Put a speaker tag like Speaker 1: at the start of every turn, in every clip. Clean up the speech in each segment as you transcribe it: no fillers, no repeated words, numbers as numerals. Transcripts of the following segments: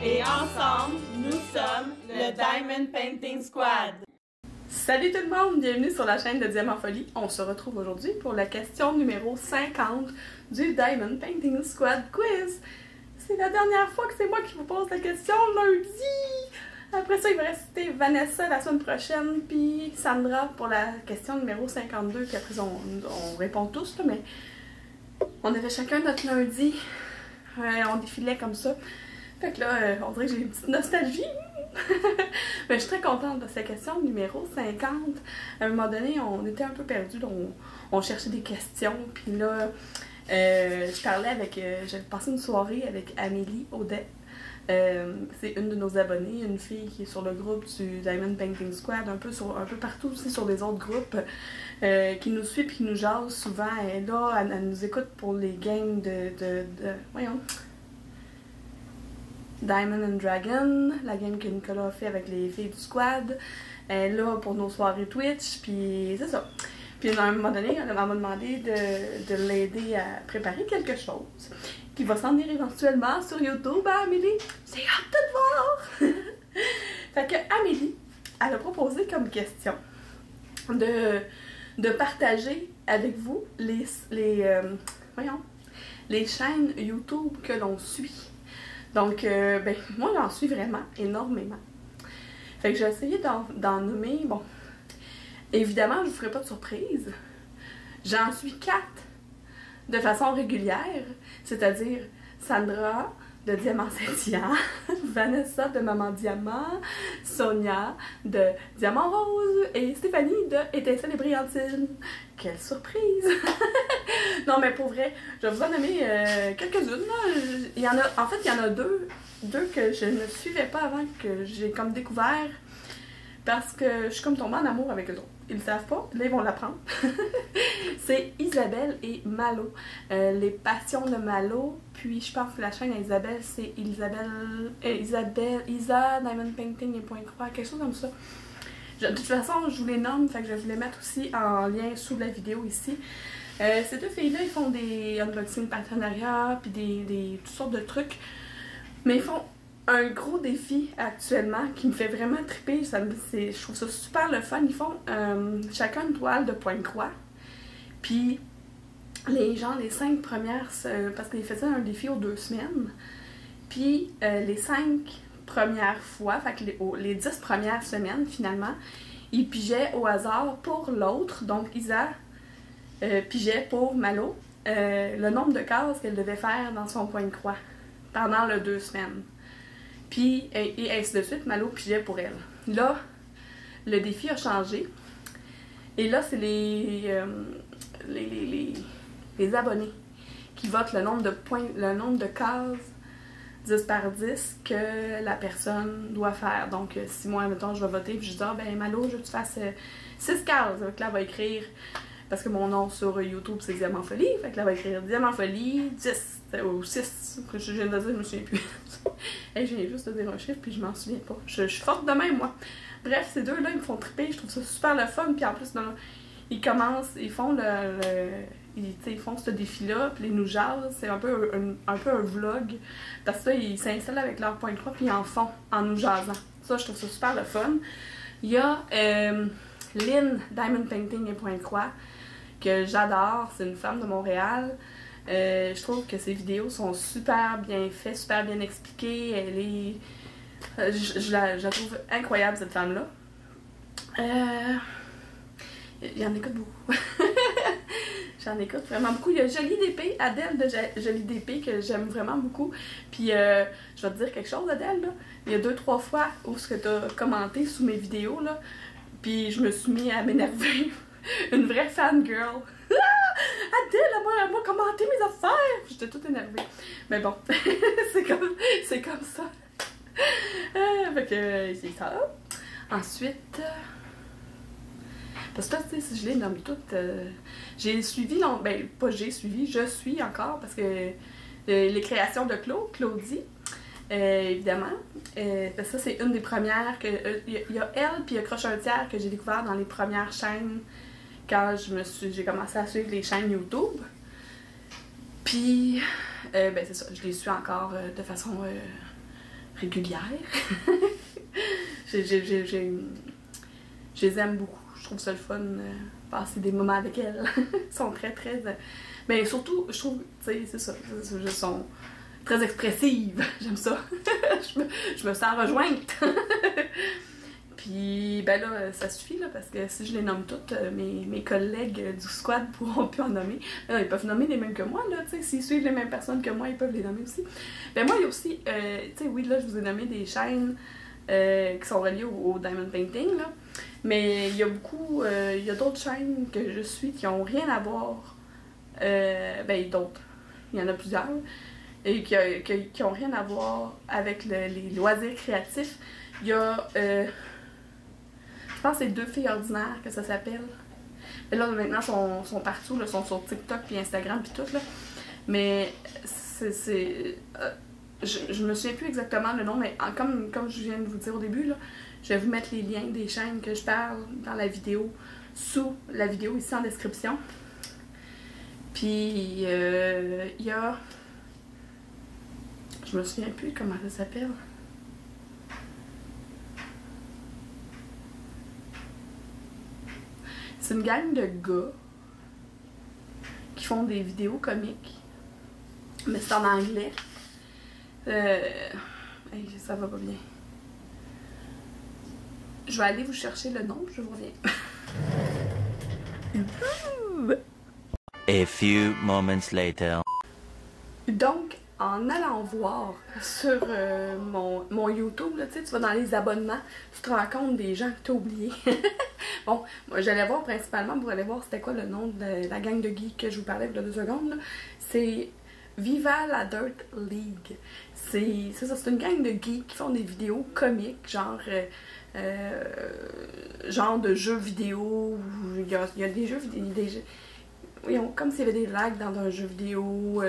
Speaker 1: Et ensemble, nous sommes le Diamond Painting Squad.
Speaker 2: Salut tout le monde, bienvenue sur la chaîne de Diamant Folie. On se retrouve aujourd'hui pour la question numéro 50 du Diamond Painting Squad Quiz. C'est la dernière fois que c'est moi qui vous pose la question lundi. Après ça, il va rester Vanessa la semaine prochaine, puis Sandra pour la question numéro 52. Puis après, on répond tous, là, mais on avait chacun notre lundi. On défilait comme ça. Fait que là, on dirait que j'ai une petite nostalgie. Mais je suis très contente de cette question numéro 50. À un moment donné, on était un peu perdus. On cherchait des questions. Puis là, je parlais avec... J'avais passé une soirée avec Amélie Audet. C'est une de nos abonnées, une fille qui est sur le groupe du Diamond Painting Squad, un peu partout aussi sur les autres groupes, qui nous suit et qui nous jase souvent. Et là, elle nous écoute pour les games voyons, Diamond and Dragon, la game que Nicolas a fait avec les filles du squad. Elle est là pour nos soirées Twitch, puis c'est ça. Puis à un moment donné, elle m'a demandé de l'aider à préparer quelque chose qui va s'en venir éventuellement sur YouTube à Amélie. J'ai hâte de te voir! Fait que Amélie, elle a proposé comme question de partager avec vous les chaînes YouTube que l'on suit. Donc, ben, moi j'en suis vraiment énormément. Fait que j'ai essayé d'en nommer, bon, évidemment je vous ferai pas de surprise. J'en suis 4 de façon régulière, c'est-à-dire Sandra de Diamant Scintillant, Vanessa de Maman Diamant, Sonia de Diamant Rose et Stéphanie de Étincelle et Brillantine. Quelle surprise! Non mais pour vrai, je vais vous en nommer quelques-unes. Il y en a deux que je ne suivais pas avant, que j'ai comme découvert parce que je suis comme tombée en amour avec eux autres. Ils le savent pas, là ils vont l'apprendre. C'est Isabelle et Malo. Les passions de Malo. Puis je pense que la chaîne à Isabelle, c'est Isa Diamond Painting et Point Croix, quelque chose comme ça. De toute façon, je vous les nomme, fait que je vais vous les mettre aussi en lien sous la vidéo ici. Ces deux filles-là, ils font des unboxing partenariats, puis toutes sortes de trucs. Mais ils font un gros défi actuellement qui me fait vraiment triper. Je trouve ça super le fun. Ils font chacun une toile de Point Croix. Puis les 5 premières, parce qu'ils faisaient un défi aux 2 semaines. Puis les 5 premières fois, fait que les 10 premières semaines finalement, ils pigeaient au hasard pour l'autre. Donc Isa pigeait pour Malo le nombre de cases qu'elle devait faire dans son Point Croix pendant les 2 semaines. Puis, et ainsi de suite, Malo pigeait pour elle. Là, le défi a changé. Et là, c'est les abonnés qui votent le nombre de cases 10 par 10 que la personne doit faire. Donc, si moi, mettons, je vais voter, puis je dis, ah ben Malo, je veux que tu fasses 6 cases. Donc là, elle va écrire, parce que mon nom sur YouTube, c'est Diamant Folie. Fait que là, elle va écrire Diamant Folie 10 ou 6. Je viens de dire, je me souviens plus. Hey, je viens juste de dire un chiffre, puis je m'en souviens pas. Je suis forte de même, moi. Bref, ces deux-là, ils me font triper. Je trouve ça super le fun. Puis en plus, ils font ils font ce défi-là, puis ils nous jasent. C'est un peu un vlog. Parce que là, ils s'installent avec leur Point Croix, puis ils en font en nous jasant. Ça, je trouve ça super le fun. Il y a Lynn, Diamond Painting et Point Croix, que j'adore. C'est une femme de Montréal. Je trouve que ses vidéos sont super bien faites, super bien expliquées. Elle est... je la trouve incroyable, cette femme-là. Il y en écoute beaucoup. J'en écoute vraiment beaucoup. Il y a Jolie d'épée, Adèle de Jolie d'épée, que j'aime vraiment beaucoup. Puis, je vais te dire quelque chose, Adèle, là. Il y a 2-3 fois où tu as commenté sous mes vidéos, là. Puis, je me suis mis à m'énerver. Une vraie fangirl. Adèle, elle m'a commenté mes affaires! J'étais toute énervée. Mais bon, c'est comme ça. Fait que c'est ça. Ensuite, parce que là, tu sais, si je les nomme toutes, j'ai suivi, je suis encore, parce que les créations de Claudie, évidemment. Ça, c'est une des premières que. Il y a elle, puis il y a Croche un tiers que j'ai découvert dans les premières chaînes quand j'ai commencé à suivre les chaînes YouTube. Puis, ben c'est ça, je les suis encore de façon régulières. Je les aime beaucoup. Je trouve ça le fun, passer des moments avec elles. Ils sont très, très... Mais surtout, je trouve, tu sais, c'est ça. Elles sont très expressives. J'aime ça. je me sens rejointe. Puis, ben là, ça suffit, là, parce que si je les nomme toutes, mes collègues du squad pourront plus en nommer. Là, ils peuvent nommer les mêmes que moi, là, tu sais. S'ils suivent les mêmes personnes que moi, ils peuvent les nommer aussi. Ben moi, il y a aussi, tu sais, oui, là, je vous ai nommé des chaînes qui sont reliées au diamond painting, là. Mais il y a beaucoup, il y a d'autres chaînes que je suis qui ont rien à voir. Ben, d'autres. Il y en a plusieurs. Et qui ont rien à voir avec les loisirs créatifs. Il y a, je pense que c'est Deux filles ordinaires que ça s'appelle. Et là, maintenant, ils sont partout, là, sont sur TikTok puis Instagram puis tout, là. Mais je me souviens plus exactement le nom, mais comme je viens de vous dire au début, là, je vais vous mettre les liens des chaînes que je parle dans la vidéo, sous la vidéo ici en description. Puis, il y a... Je me souviens plus comment ça s'appelle. C'est une gang de gars qui font des vidéos comiques. Mais c'est en anglais. Ça va pas bien. Je vais aller vous chercher le nom, je vous reviens.
Speaker 3: A few moments later.
Speaker 2: Donc, en allant voir sur mon YouTube, là, tu vas dans les abonnements, tu te rends compte des gens que tu as oubliés. Bon, moi, j'allais voir principalement pour aller voir c'était quoi le nom de la gang de geeks que je vous parlais il y a 2 secondes. C'est Viva la Dirt League. C'est ça, c'est une gang de geeks qui font des vidéos comiques, genre de jeux vidéo. Il y a des jeux vidéo, comme s'il y avait des lags dans un jeu vidéo,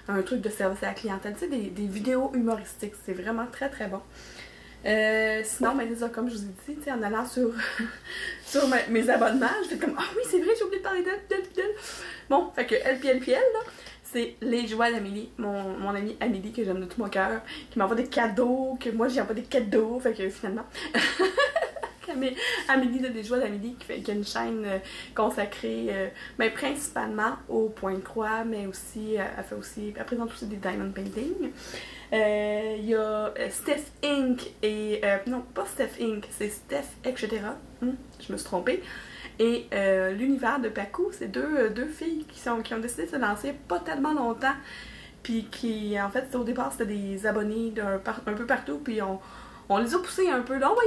Speaker 2: un truc de service à la clientèle, tu sais, des vidéos humoristiques. C'est vraiment très très bon. Sinon, ben, comme je vous ai dit, en allant sur mes abonnements, je fais comme ah oui, c'est vrai, j'ai oublié de parler d'elle. Bon, fait que elle, là, c'est Les Joies d'Amélie, mon amie Amélie que j'aime de tout mon cœur, qui m'envoie des cadeaux, que moi j'ai envoie des cadeaux, fait que finalement. Amélie de Les Joies d'Amélie qui a une chaîne consacrée mais principalement au point de croix, mais aussi elle présente aussi des diamond painting. Il y a Steph Inc. et non pas Steph Inc. c'est Steph etc. Je me suis trompée. Et l'univers de Paco, c'est deux filles qui ont décidé de se lancer pas tellement longtemps, puis qui en fait au départ c'était des abonnés un peu partout, puis on les a poussés un peu là, oui.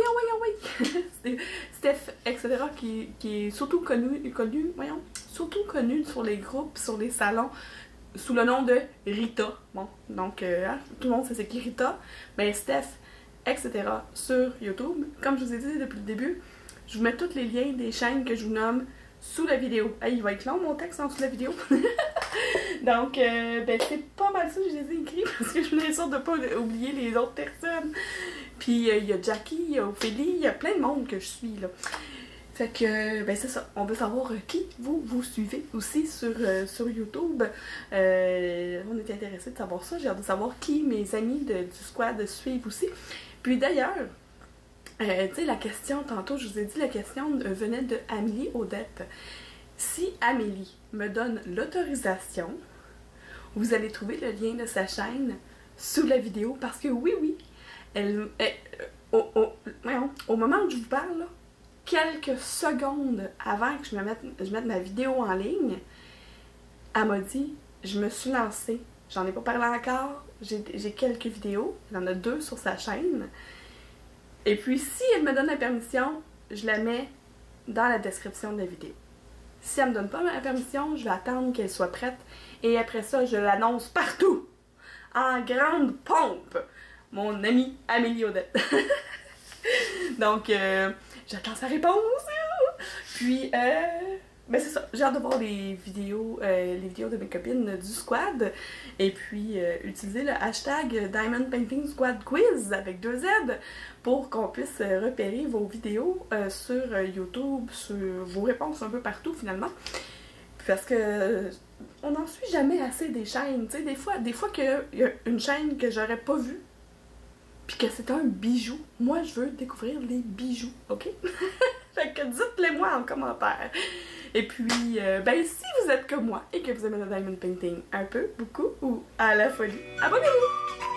Speaker 2: C'est Steph, etc. qui est surtout connu sur les groupes, sur les salons, sous le nom de Rita. Bon, donc tout le monde sait c'est qui Rita. Mais Steph, etc. sur YouTube. Comme je vous ai dit depuis le début, je vous mets tous les liens des chaînes que je vous nomme sous la vidéo. Hey, il va être long mon texte en dessous de la vidéo. Donc, ben c'est pas mal ça que je les ai écrits parce que je voulais être sûre de pas oublier les autres personnes. Puis il y a Jackie, il y a Ophélie, il y a plein de monde que je suis là. Fait que, ben c'est ça. On veut savoir qui vous suivez aussi sur YouTube. On était intéressés de savoir ça. J'ai hâte de savoir qui mes amis du squad suivent aussi. Puis d'ailleurs, tu sais, la question, tantôt je vous ai dit, la question venait de Amélie Odette. Si Amélie me donne l'autorisation, vous allez trouver le lien de sa chaîne sous la vidéo parce que oui, au moment où je vous parle, là, quelques secondes avant que je mette ma vidéo en ligne, elle m'a dit, je me suis lancée. J'en ai pas parlé encore, j'ai quelques vidéos, il y en a 2 sur sa chaîne. Et puis si elle me donne la permission, je la mets dans la description de la vidéo. Si elle me donne pas la permission, je vais attendre qu'elle soit prête et après ça, je l'annonce partout, en grande pompe. Mon amie Amélie Odette. Donc, j'attends sa réponse. Puis, ben c'est ça. J'ai hâte de voir les vidéos de mes copines du squad. Et puis, utiliser le hashtag Diamond Painting Squad Quiz avec 2 Z pour qu'on puisse repérer vos vidéos sur YouTube, sur vos réponses un peu partout finalement. Parce que on n'en suit jamais assez des chaînes. Tu sais, des fois qu'il y a une chaîne que j'aurais pas vue, puis que c'est un bijou. Moi, je veux découvrir les bijoux, ok? Fait que dites-les moi en commentaire. Et puis, ben si vous êtes comme moi et que vous aimez le diamond painting un peu, beaucoup ou à la folie, abonnez-vous!